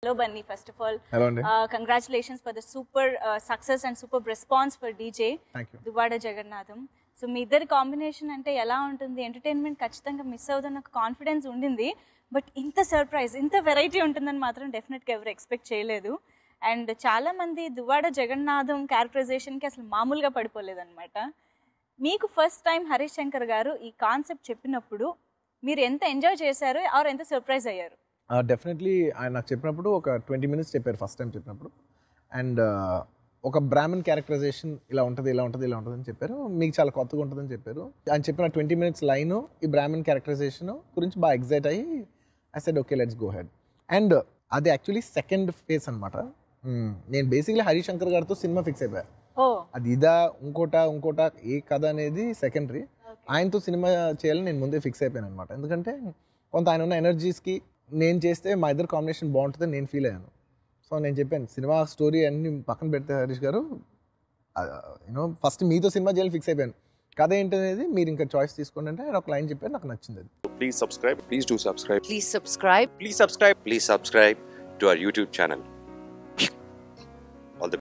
Hello Bunny, first of all. Hello Andy. Congratulations for the super success and super response for DJ. Thank you. Duvada Jagannatham. So మీ ఇద్దరి combination అంటే ఎలా ఉంటుంది? Entertainment ఖచ్చితంగా miss అవుతున్న ఒక confidence ఉండింది, బట్ ఇంత సర్ప్రైజ్, ఇంత వెరైటీ ఉంటుందని మాత్రం డెఫినెట్గా ఎవరు ఎక్స్పెక్ట్ చేయలేదు. అండ్ చాలామంది దువ్వాడ జగన్నాథం క్యారెక్టరైజేషన్కి అసలు మామూలుగా పడిపోలేదన్నమాట. మీకు ఫస్ట్ టైం హరీష్ శంకర్ గారు ఈ కాన్సెప్ట్ చెప్పినప్పుడు మీరు ఎంత ఎంజాయ్ చేశారు ఆర్ ఎంత సర్ప్రైజ్ అయ్యారు? డెఫినెట్లీ ఆయన నాకు చెప్పినప్పుడు ఒక 20 minutes చెప్పారు ఫస్ట్ టైం చెప్పినప్పుడు. అండ్ ఒక బ్రాహ్మణ్ క్యారెక్టరైజేషన్ ఇలా ఉంటుంది ఇలా ఉంటుంది ఇలా ఉంటుంది అని చెప్పారు. మీకు చాలా కొత్తగా ఉంటుందని చెప్పారు. ఆయన చెప్పిన 20 minutes లైన్ ఈ బ్రాహ్మణ్ క్యారెక్టరైజేషన్ గురించి బాగా ఎగ్జైట్ అయ్యి I said okay let's go head. And అది యాక్చువల్లీ సెకండ్ ఫేజ్ అనమాట. నేను బేసిక్లీ హరీష్ శంకర్ గారితో సినిమా ఫిక్స్ అయిపోయా. అది ఇదా ఇంకోట ఏ కథ అనేది సెకండరీ. ఆయనతో సినిమా చేయాలని నేను ముందే ఫిక్స్ అయిపోయాను అనమాట. ఎందుకంటే కొంత ఆయన ఉన్న ఎనర్జీస్కి నేను చేస్తే మా ఇద్దరు కాంబినేషన్ బాగుంటుందని నేను ఫీల్ అయ్యాను. సో నేను చెప్పాను సినిమా స్టోరీ అన్ని పక్కన పెడితే హరీష్ గారు యూనో ఫస్ట్ మీతో సినిమా చేయాలి ఫిక్స్ అయిపోయాను. కథ ఏంటనేది మీరు ఇంకా చాయిస్ తీసుకోండి అంటే ఆయన ఒక లైన్ చెప్పారు, నాకు నచ్చింది అది. Please subscribe. Please do subscribe. Please subscribe. Please subscribe. Please subscribe to our YouTube channel.